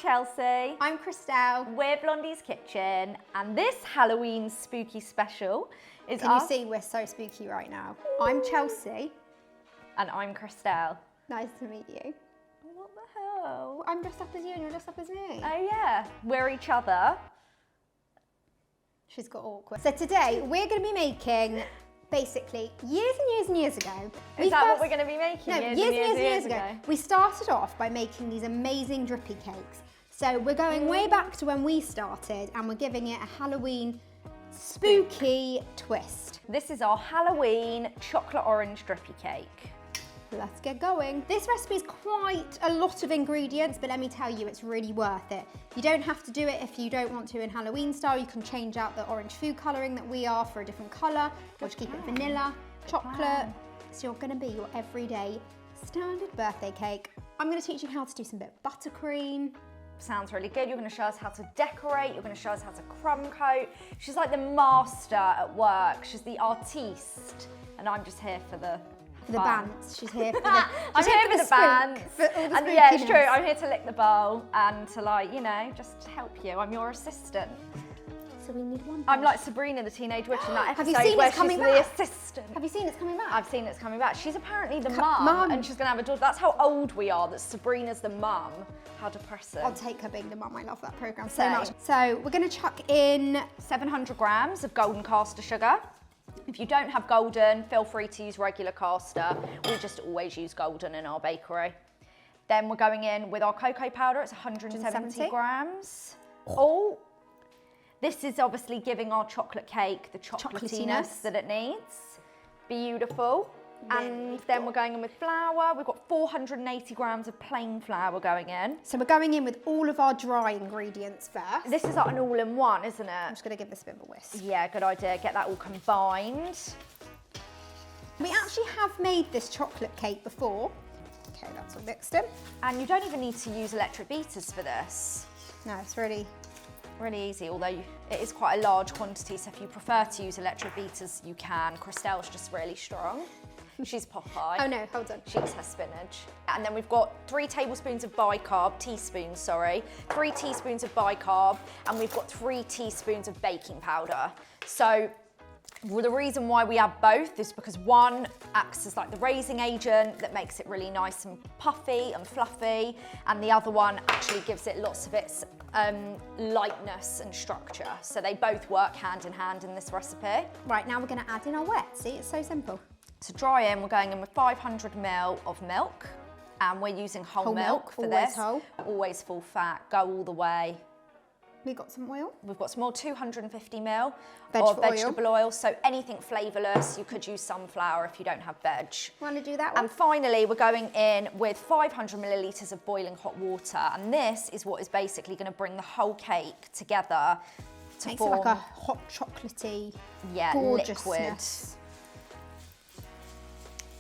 Chelsea. I'm Christelle. We're Blondie's Kitchen, and this Halloween spooky special is Can you see we're so spooky right now? I'm Chelsea. And I'm Christelle. Nice to meet you. What the hell? I'm dressed up as you and you're dressed up as me. Oh yeah, we're each other. She's got awkward. So today we're going to be making, basically, years and years and years ago. Is that what we're going to be making? No, years ago. We started off by making these amazing drippy cakes. So we're going way back to when we started and we're giving it a Halloween spooky twist. This is our Halloween chocolate orange drippy cake. Let's get going. This recipe is quite a lot of ingredients, but let me tell you, it's really worth it. You don't have to do it if you don't want to in Halloween style. You can change out the orange food colouring that we are for a different colour, or just keep it vanilla, chocolate. So you're gonna be your everyday standard birthday cake. I'm gonna teach you how to do some bit of buttercream. Sounds really good. You're going to show us how to decorate. You're going to show us how to crumb coat. She's like the master at work. She's the artiste, and I'm just here for the bands. She's here for the. I'm here for the bands. And yeah, it's true. I'm here to lick the bowl and to, like, you know, just help you. I'm your assistant. So we need one. I'm like Sabrina the Teenage Witch in that episode. Have you seen where It's Coming she's Back? the assistant. Have you seen It's Coming Back? I've seen It's Coming Back. She's apparently the mum, and she's going to have a daughter. That's how old we are, that Sabrina's the mum. How depressing. I'll take her being the mum. I love that programme so much. So we're going to chuck in 700 grams of golden caster sugar. If you don't have golden, feel free to use regular caster. We just always use golden in our bakery. Then we're going in with our cocoa powder. It's 170 grams. Oh, this is obviously giving our chocolate cake the chocolatiness that it needs. Beautiful. And then we're going in with flour. We've got 480 grams of plain flour going in. So we're going in with all of our dry ingredients first. This is like an all-in-one, isn't it? I'm just going to give this a bit of a whisk. Yeah, good idea. Get that all combined. We actually have made this chocolate cake before. Okay, that's all mixed in. And you don't even need to use electric beaters for this. No, it's really easy, although it is quite a large quantity, so if you prefer to use electric beaters, you can. Christelle's just really strong. She's Popeye. Oh no, hold on. She's her spinach. And then we've got 3 tablespoons of bicarb, teaspoons, sorry. 3 teaspoons of bicarb, and we've got 3 teaspoons of baking powder. So the reason why we have both is because one acts as like the raising agent that makes it really nice and puffy and fluffy, and the other one actually gives it lots of its lightness and structure. So they both work hand in hand in this recipe. Right, now we're going to add in our wet. See, it's so simple. To dry in, we're going in with 500 ml of milk, and we're using whole milk for always this. Whole. Always full fat, go all the way. We got some oil. We've got some more 250 ml of vegetable oil, so anything flavourless. You could use sunflower if you don't have veg. Want to do that one? And finally, we're going in with 500 millilitres of boiling hot water, and this is what is basically going to bring the whole cake together to Makes form it like a hot chocolatey, liquid. gorgeousness.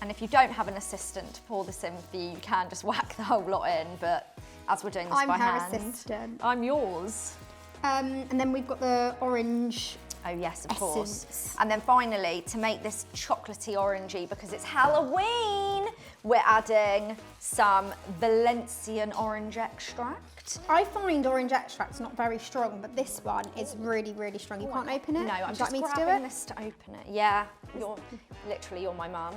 And if you don't have an assistant to pour this in for you, you can just whack the whole lot in, but as we're doing this by hand. I'm her assistant. I'm yours. And then we've got the orange Oh yes, of essence. course. And then finally, to make this chocolatey orangey, because it's Halloween, we're adding some Valencian orange extract. I find orange extract's not very strong, but this one is really, really strong. You can't open it? No, I'm just grabbing this to open it. Yeah, you're my mum.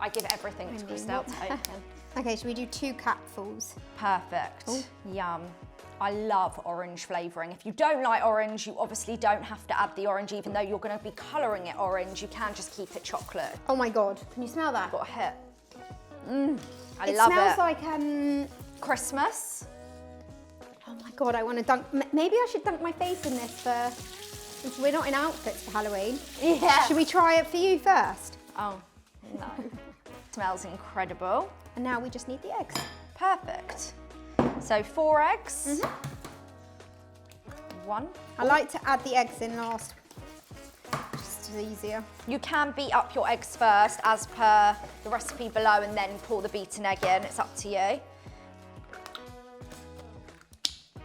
I give everything to Christelle to open. Okay, should we do 2 cupfuls? Perfect. Ooh. Yum. I love orange flavouring. If you don't like orange, you obviously don't have to add the orange, even though you're going to be colouring it orange. You can just keep it chocolate. Oh my God, can you smell that? Got a hit. I love it. It smells like Christmas. Oh my God, I want to dunk. Maybe I should dunk my face in this since we're not in outfits for Halloween. Yeah. Should we try it for you first? Oh, no. Smells incredible. And now we just need the eggs. Perfect. So 4 eggs. 1. I like to add the eggs in last, just easier. You can beat up your eggs first as per the recipe below and then pour the beaten egg in. It's up to you.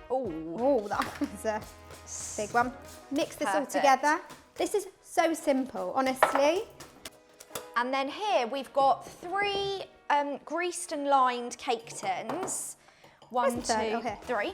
Oh, that was a big one. Mix this all Perfect. together. This is so simple, honestly. And then here we've got 3 greased and lined cake tins 1, 2, Okay. 3.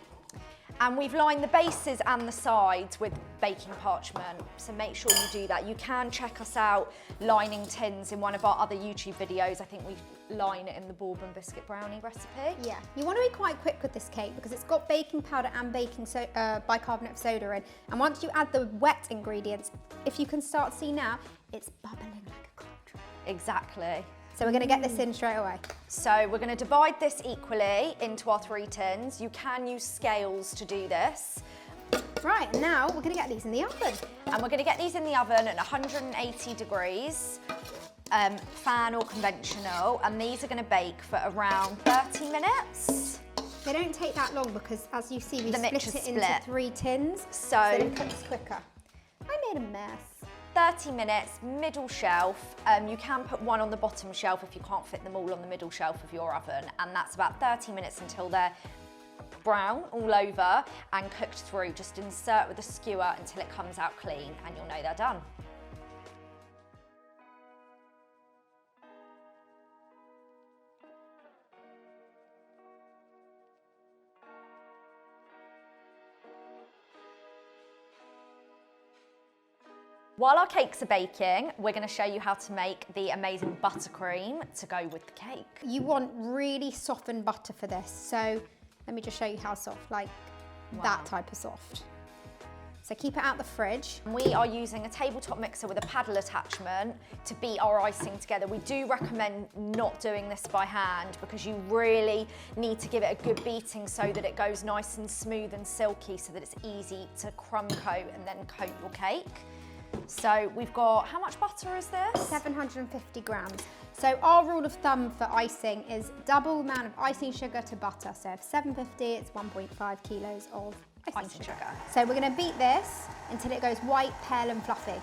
And we've lined the bases and the sides with baking parchment, so make sure you do that. You can check us out lining tins in one of our other YouTube videos. I think we line it in the bourbon biscuit brownie recipe. Yeah, you want to be quite quick with this cake because it's got baking powder and bicarbonate of soda in. And once you add the wet ingredients, if you can start to see now, it's bubbling like a cauldron. Exactly. So we're going to get this in straight away. So we're going to divide this equally into our 3 tins. You can use scales to do this. Right, and now we're going to get these in the oven. And we're going to get these in the oven at 180 degrees, fan or conventional, and these are going to bake for around 30 minutes. They don't take that long because, as you see, we The split mixture's it into split. 3 tins, So it cooks quicker. I made a mess. 30 minutes, middle shelf. You can put one on the bottom shelf if you can't fit them all on the middle shelf of your oven, and that's about 30 minutes until they're brown all over and cooked through. Just insert with a skewer until it comes out clean and you'll know they're done. While our cakes are baking, we're going to show you how to make the amazing buttercream to go with the cake. You want really softened butter for this, so let me just show you how soft, like that type of soft. So keep it out the fridge. We are using a tabletop mixer with a paddle attachment to beat our icing together. We do recommend not doing this by hand because you really need to give it a good beating so that it goes nice and smooth and silky so that it's easy to crumb coat and then coat your cake. So we've got, how much butter is this? 750 grams. So our rule of thumb for icing is double the amount of icing sugar to butter. So if 750, it's 1.5 kilos of icing sugar. So we're going to beat this until it goes white, pale and fluffy.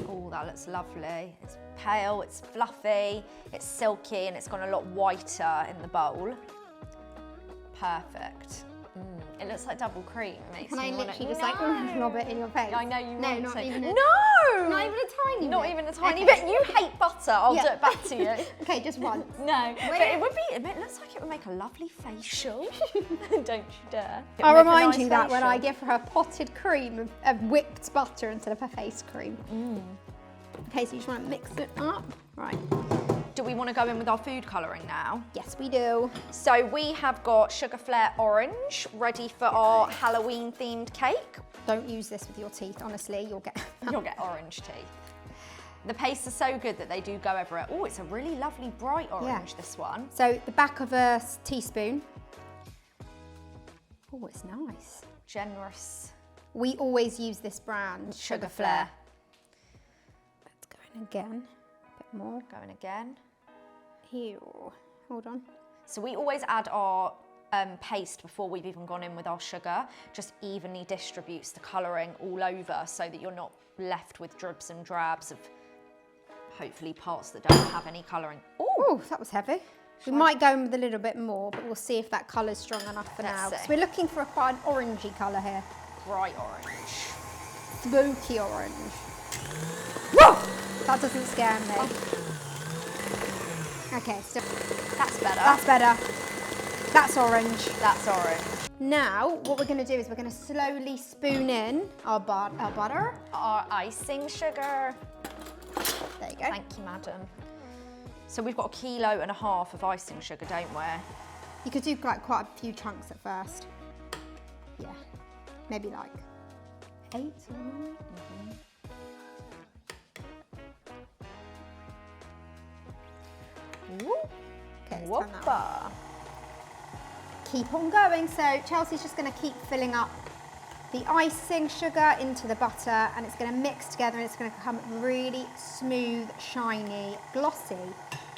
Oh, that looks lovely. It's pale, it's fluffy, it's silky, and it's gone a lot whiter in the bowl. Perfect. It looks like double cream. It makes Can I me literally just no. like lob it in your face? I know you no, want not to. even a, No! Not even a tiny Not bit. even a tiny Okay. bit. You hate butter. I'll do it back to you. Okay, just once. No, but it would be, it looks like it would make a lovely facial. Don't you dare. I'll remind you that when I give her a potted cream of whipped butter instead of her face cream. Okay, so you just want to mix it up. Right. Do we want to go in with our food colouring now? Yes, we do. So we have got Sugar Flare Orange ready for our Halloween themed cake. Don't use this with your teeth, honestly, you'll get orange teeth. The pastes are so good that they do go everywhere. Oh, it's a really lovely bright orange, this one. So the back of a teaspoon. Oh, it's nice. Generous. We always use this brand, Sugar Flare. Let's go in again, a bit more. Going again. Ew, hold on. So we always add our paste before we've even gone in with our sugar. Just evenly distributes the colouring all over so that you're not left with dribs and drabs of hopefully parts that don't have any colouring. Oh, that was heavy. We might go in with a little bit more, but we'll see if that colour's strong enough for now. see. So we're looking for quite an orangey colour here. Bright orange. Smoky orange. Whoa! That doesn't scare me. Okay, so That's better. that's better. That's orange. That's orange. Now, what we're going to do is we're going to slowly spoon in our butter. Our icing sugar. There you go. Thank you, madam. So we've got 1.5 kilos of icing sugar, don't we? You could do like quite a few chunks at first. Yeah, maybe like 8 or 9. Woo. Okay, let's turn that on. Whoppa. Keep on going. So Chelsea's just going to keep filling up the icing sugar into the butter, and it's going to mix together and it's going to become really smooth, shiny, glossy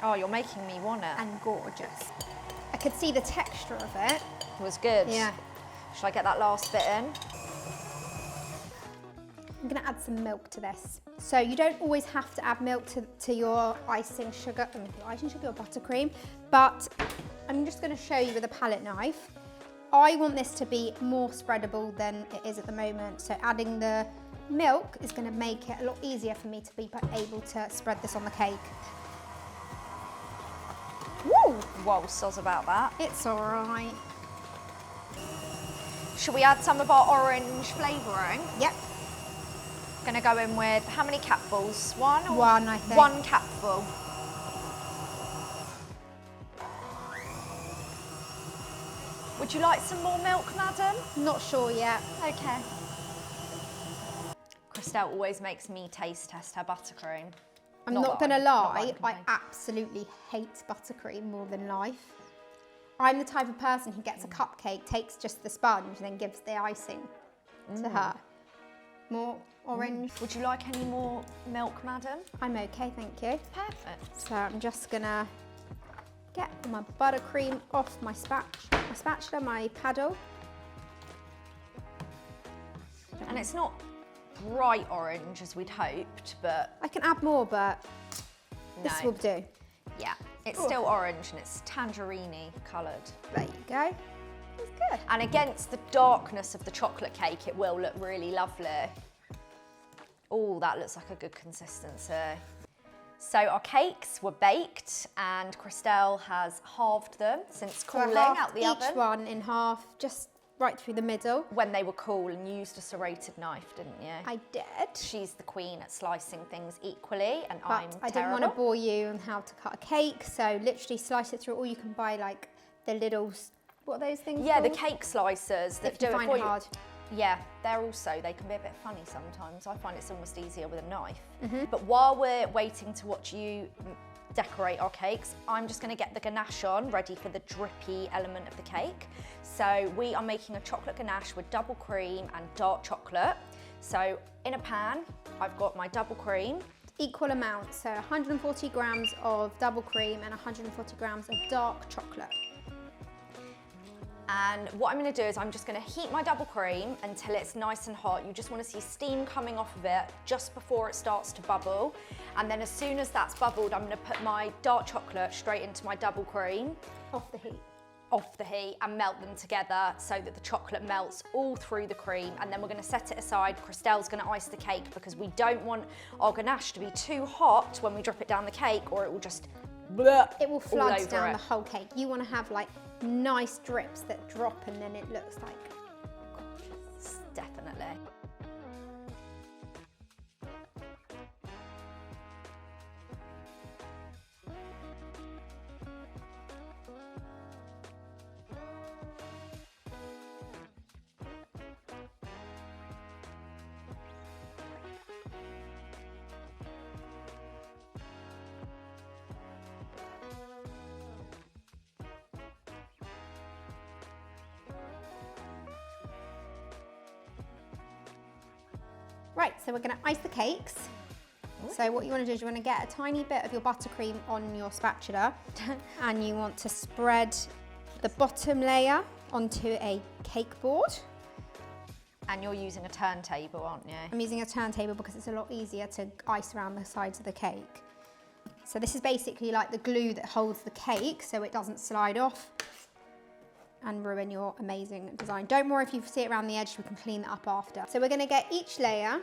Oh, you're making me want it. and gorgeous. I could see the texture of it. It was good. Yeah. Shall I get that last bit in? I'm going to add some milk to this. So you don't always have to add milk to your icing sugar, or buttercream, but I'm just going to show you with a palette knife. I want this to be more spreadable than it is at the moment, so adding the milk is going to make it a lot easier for me to be able to spread this on the cake. whoa, soz about that. It's all right. Should we add some of our orange flavouring? Yep. Gonna go in with, how many capfuls? One? Or? One, I think. One capful. Would you like some more milk, madam? Not sure yet. Okay. Christelle always makes me taste test her buttercream. I'm not gonna lie, I complain. absolutely hate buttercream more than life. I'm the type of person who gets a cupcake, takes just the sponge, and then gives the icing to her. More orange. Would you like any more milk, madam? I'm okay, thank you. Perfect. So I'm just gonna get my buttercream off my spatula, my paddle. And it's not bright orange as we'd hoped, but I can add more, but this no. will do. Yeah, it's still orange and it's tangerine coloured. There you go. It's good. And against the darkness of the chocolate cake, it will look really lovely. Oh, that looks like a good consistency. So our cakes were baked and Christelle has halved them since cooling out the oven. Each one in half, just right through the middle. When they were cool, and you used a serrated knife, didn't you? I did. She's the queen at slicing things equally, and But I'm I didn't terrible. want to bore you on how to cut a cake, so literally slice it through, or you can buy like the little, what are those things Yeah, the called? cake slicers that If do you it find for it you. hard. Yeah, they can be a bit funny sometimes. I find it's almost easier with a knife. Mm-hmm. But while we're waiting to watch you decorate our cakes, I'm just going to get the ganache on, ready for the drippy element of the cake. So we are making a chocolate ganache with double cream and dark chocolate. So in a pan, I've got my double cream. Equal amount, so 140 grams of double cream and 140 grams of dark chocolate. And what I'm going to do is I'm just going to heat my double cream until it's nice and hot. You just want to see steam coming off of it just before it starts to bubble. And then as soon as that's bubbled, I'm going to put my dark chocolate straight into my double cream. Off the heat. Off the heat and melt them together so that the chocolate melts all through the cream. And then we're going to set it aside. Christelle's going to ice the cake because we don't want our ganache to be too hot when we drip it down the cake, or it will just It will flood all over down it. the whole cake. You want to have like nice drips that drop and then it looks like gorgeous. Definitely. Right, so we're going to ice the cakes. So what you want to do is you want to get a tiny bit of your buttercream on your spatula and you want to spread the bottom layer onto a cake board. And you're using a turntable, aren't you? I'm using a turntable because it's a lot easier to ice around the sides of the cake. So this is basically like the glue that holds the cake so it doesn't slide off and ruin your amazing design. Don't worry if you see it around the edge, we can clean that up after. So we're going to get each layer,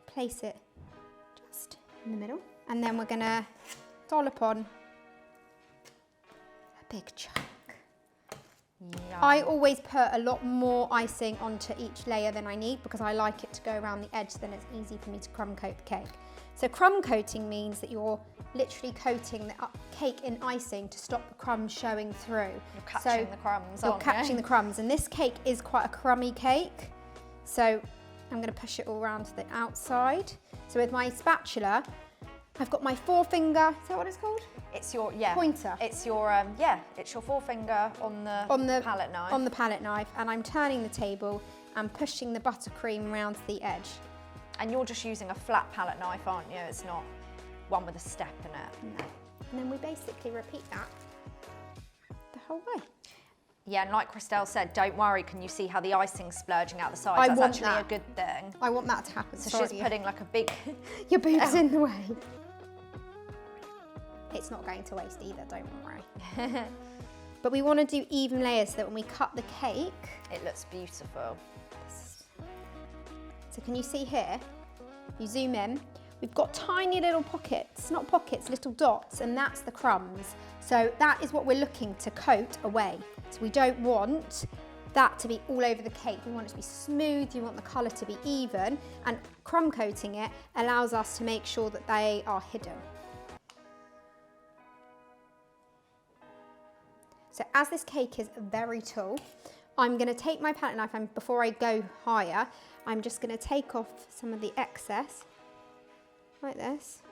place it just in the middle, and then we're going to dollop on a big chunk. Yum. I always put a lot more icing onto each layer than I need because I like it to go around the edge, then it's easy for me to crumb coat the cake. So crumb coating means that you're literally coating the cake in icing to stop the crumbs showing through. You're catching the crumbs, You're aren't catching you? the crumbs, and this cake is quite a crummy cake. So I'm going to push it all around to the outside. So with my spatula, I've got my forefinger, is that what it's called? It's your, Pointer. It's your, it's your forefinger on the palette knife. On the palette knife, and I'm turning the table and pushing the buttercream around to the edge. And you're just using a flat palette knife, aren't you? It's not one with a step in it. No. And then we basically repeat that the whole way. Yeah, and like Christelle said, don't worry, can you see how the icing's splurging out the sides? I That's want actually that. a good thing. I want that to happen. So Sorry. she's putting like a big... Your boob's in the way. It's not going to waste either, don't worry. But we want to do even layers so that when we cut the cake... It looks beautiful. So can you see here? If you zoom in, we've got tiny little pockets, not pockets, little dots, and that's the crumbs. So that is what we're looking to coat away. So we don't want that to be all over the cake. We want it to be smooth, you want the colour to be even, and crumb coating it allows us to make sure that they are hidden. So as this cake is very tall, I'm going to take my palette knife and before I go higher, I'm just going to take off some of the excess, like this,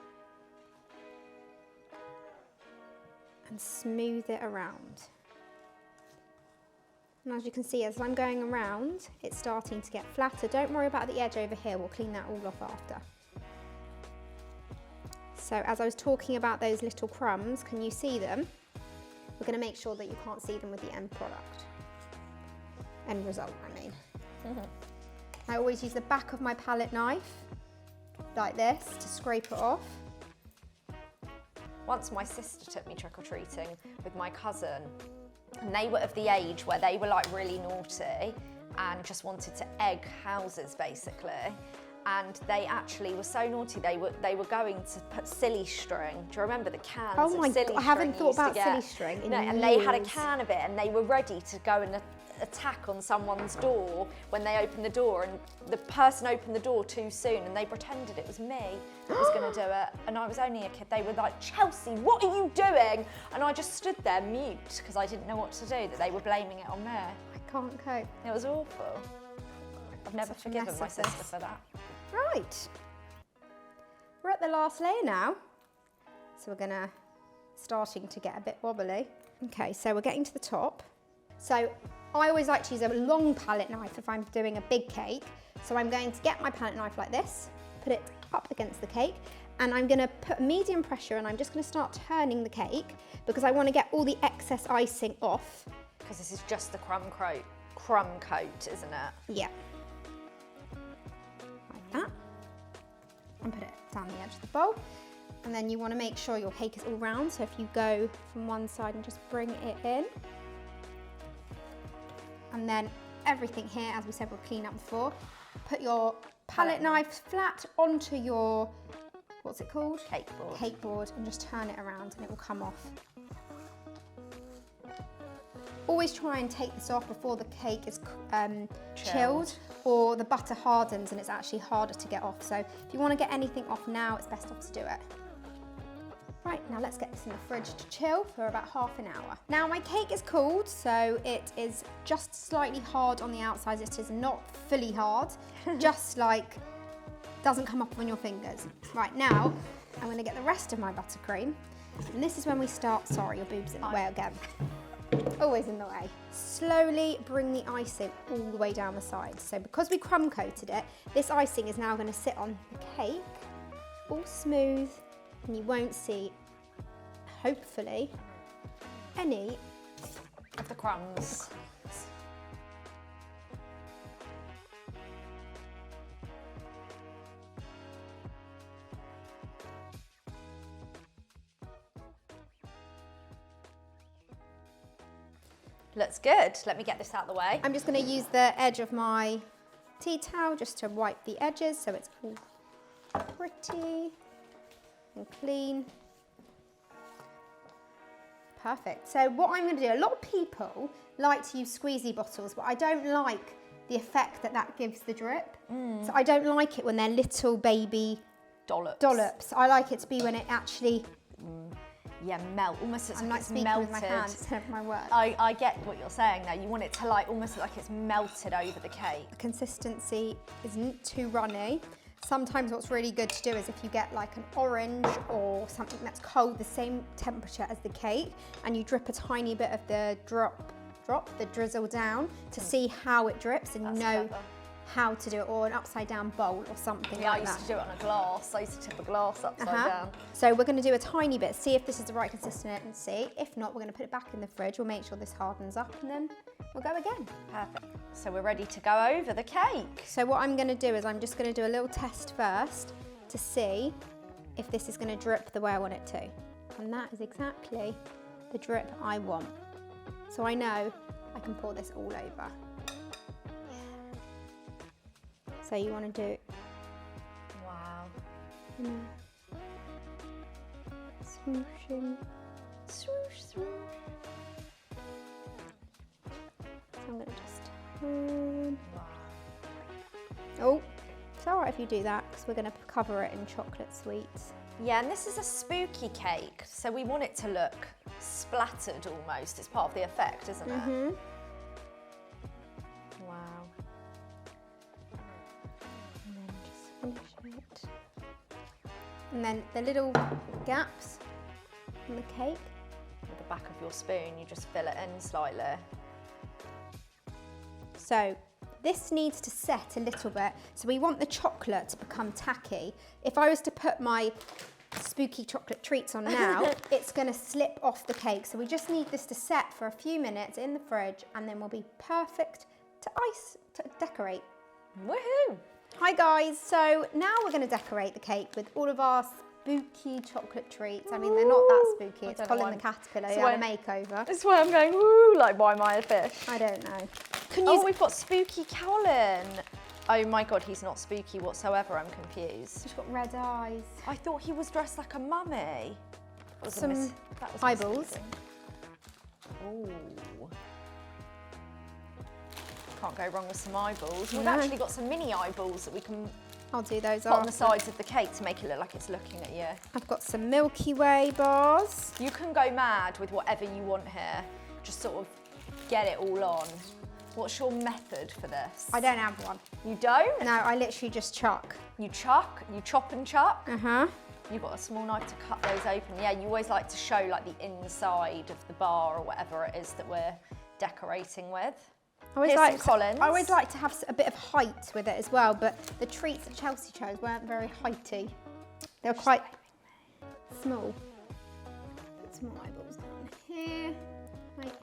and smooth it around. And as you can see, as I'm going around, it's starting to get flatter. Don't worry about the edge over here, we'll clean that all off after. So as I was talking about those little crumbs, can you see them? We're going to make sure that you can't see them with the end product. End result, I mean. I always use the back of my palette knife, like this, to scrape it off. Once my sister took me trick-or-treating with my cousin, and they were of the age where they were like really naughty and just wanted to egg houses basically. And they actually were so naughty, they were going to put silly string. Do you remember the cans of silly string? I haven't thought about silly string in years. And they had a can of it and they were ready to go and attack on someone's door when they opened the door, and the person opened the door too soon and they pretended it was me that was going to do it, and I was only a kid. They were like, Chelsea, what are you doing? And I just stood there mute because I didn't know what to do, that they were blaming it on me. I can't cope. It was awful. I've never forgiven my sister for that. Right, we're at the last layer now, so we're starting to get a bit wobbly. Okay, so we're getting to the top. So I always like to use a long palette knife if I'm doing a big cake. So I'm going to get my palette knife like this, put it up against the cake, and I'm going to put medium pressure and I'm just going to start turning the cake because I want to get all the excess icing off. Because this is just the crumb coat, isn't it? Yeah. Like that. And put it down the edge of the bowl. And then you want to make sure your cake is all round. So if you go from one side and just bring it in. And then everything here, as we said, we'll clean up before. Put your palette knife flat onto your, what's it called? Cake board. Cake board, and just turn it around and it will come off. Always try and take this off before the cake is chilled, or the butter hardens and it's actually harder to get off. So if you want to get anything off now, it's best off to do it. Right, now let's get this in the fridge to chill for about half an hour. Now my cake is cooled, so it is just slightly hard on the outside. It is not fully hard, just like doesn't come up on your fingers. Right, now I'm going to get the rest of my buttercream, and this is when we start. Sorry, your boob's in the way again. Always in the way. Slowly bring the icing all the way down the sides. So because we crumb coated it, this icing is now going to sit on the cake, all smooth, and you won't see, hopefully, any of the crumbs. Looks good. Let me get this out of the way. I'm just going to use the edge of my tea towel just to wipe the edges so it's all pretty and clean. Perfect. So what I'm going to do, a lot of people like to use squeezy bottles, but I don't like the effect that that gives the drip. So I don't like it when they're little baby dollops. I like it to be when it actually melt, almost looks I'm like not it's speaking melted. with my hands instead of my words. I get what you're saying though. You want it to like almost look like it's melted over the cake. The consistency isn't too runny. Sometimes what's really good to do is if you get like an orange or something that's cold, the same temperature as the cake, and you drip a tiny bit of the the drizzle down to see how it drips, and you know how to do it, or an upside down bowl or something like that. I used to do it on a glass. I used to tip a glass upside down. So we're going to do a tiny bit, see if this is the right consistency. If not, we're going to put it back in the fridge. We'll make sure this hardens up and then we'll go again. Perfect. So we're ready to go over the cake. So what I'm going to do is I'm just going to do a little test first to see if this is going to drip the way I want it to. And that is exactly the drip I want. So I know I can pour this all over. So you want to do, wow, gonna swooshing, swoosh, swoosh. So I'm gonna just turn. Oh, it's all right if you do that because we're gonna cover it in chocolate sweets. Yeah, and this is a spooky cake, so we want it to look splattered almost. It's part of the effect, isn't it? Wow. And then just finish it. And then the little gaps in the cake. With the back of your spoon, you just fill it in slightly. So this needs to set a little bit. So we want the chocolate to become tacky. If I was to put my spooky chocolate treats on now, it's gonna slip off the cake. So we just need this to set for a few minutes in the fridge and then we'll be perfect to decorate. Woohoo! Hi guys, so now we're gonna decorate the cake with all of our spooky chocolate treats. I mean, they're not that spooky. It's Colin the Caterpillar who had a makeover. That's why I'm going, woo, like why am I a fish? I don't know. We've got spooky Colin. Oh my God, he's not spooky whatsoever, I'm confused. He's got red eyes. I thought he was dressed like a mummy. Some eyeballs. Ooh. Can't go wrong with some eyeballs. We've No. actually got some mini eyeballs that we can I'll do those put on the after. sides of the cake to make it look like it's looking at you. I've got some Milky Way bars. You can go mad with whatever you want here. Just sort of get it all on. What's your method for this? I don't have one. You don't? No, I literally just chuck. You chuck, you chop and chuck. Uh-huh. You've got a small knife to cut those open. Yeah, you always like to show like the inside of the bar or whatever it is that we're decorating with. I always, Here's some Collins. I always like to have a bit of height with it as well, but the treats that Chelsea chose weren't very heighty. They were quite small. Put some more eyeballs down here. Like,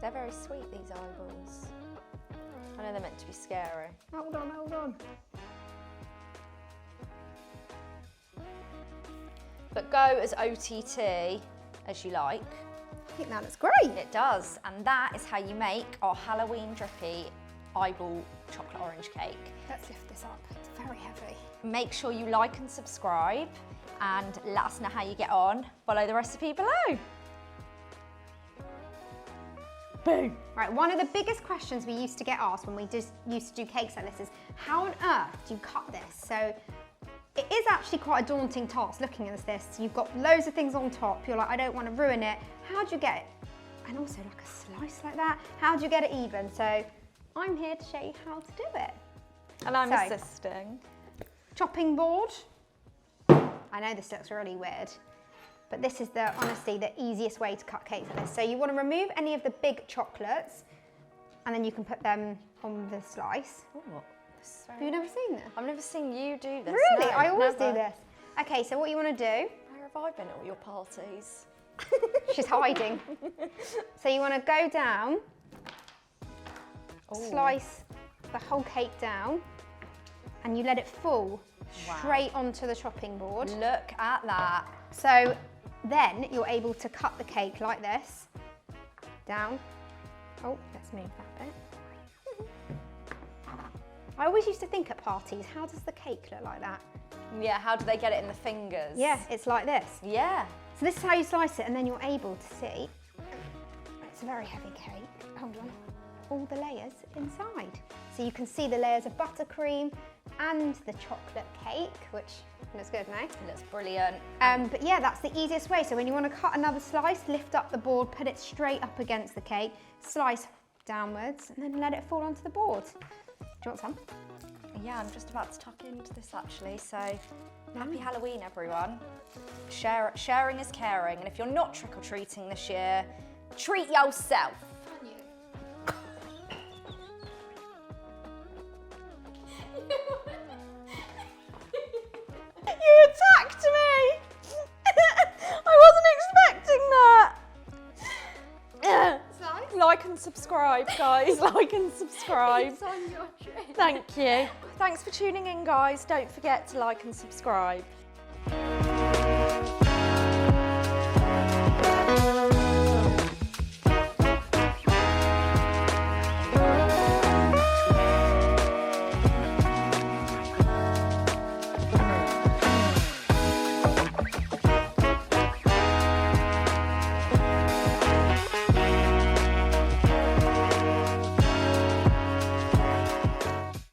They're very sweet, these eyeballs. I know they're meant to be scary. hold on, hold on. But go as OTT as you like. I think that looks great. It does, and that is how you make our Halloween drippy eyeball chocolate orange cake. Let's lift this up. It's very heavy. Make sure you like and subscribe and let us know how you get on. Follow the recipe below. Boom. Right, one of the biggest questions we used to get asked when we just used to do cakes like this is, how on earth do you cut this? So it is actually quite a daunting task looking at this. You've got loads of things on top. You're like, I don't want to ruin it. How do you get it? And also like a slice like that. How do you get it even? So I'm here to show you how to do it. And I'm So, assisting. Chopping board. I know this looks really weird, but this is honestly the easiest way to cut cakes like this. So you want to remove any of the big chocolates and then you can put them on the slice. Ooh, this is Have you never seen this? I've never seen you do this. Really? No, I always never. do this. Okay, so what you want to do, Where have I been at all your parties? she's hiding. So you want to go down, Ooh. slice the whole cake down, and you let it fall straight onto the chopping board. Look at that. So then you're able to cut the cake like this, down. Oh, let's move that bit. I always used to think at parties, how does the cake look like that? Yeah, how do they get it in the fingers? Yeah, it's like this. Yeah. So this is how you slice it, and then you're able to see, it's a very heavy cake, hold on, all the layers inside. So you can see the layers of buttercream and the chocolate cake, which looks good, no? It looks brilliant. But yeah, that's the easiest way. So when you want to cut another slice, lift up the board, put it straight up against the cake, slice downwards, and then let it fall onto the board. Do you want some? Yeah, I'm just about to tuck into this actually, so happy Halloween everyone. Sharing is caring, and if you're not trick-or-treating this year, treat yourself. You attacked me! I wasn't expecting that! Like and subscribe, guys. Like and subscribe. It's on your tray. Thank you. Thanks for tuning in, guys. Don't forget to like and subscribe.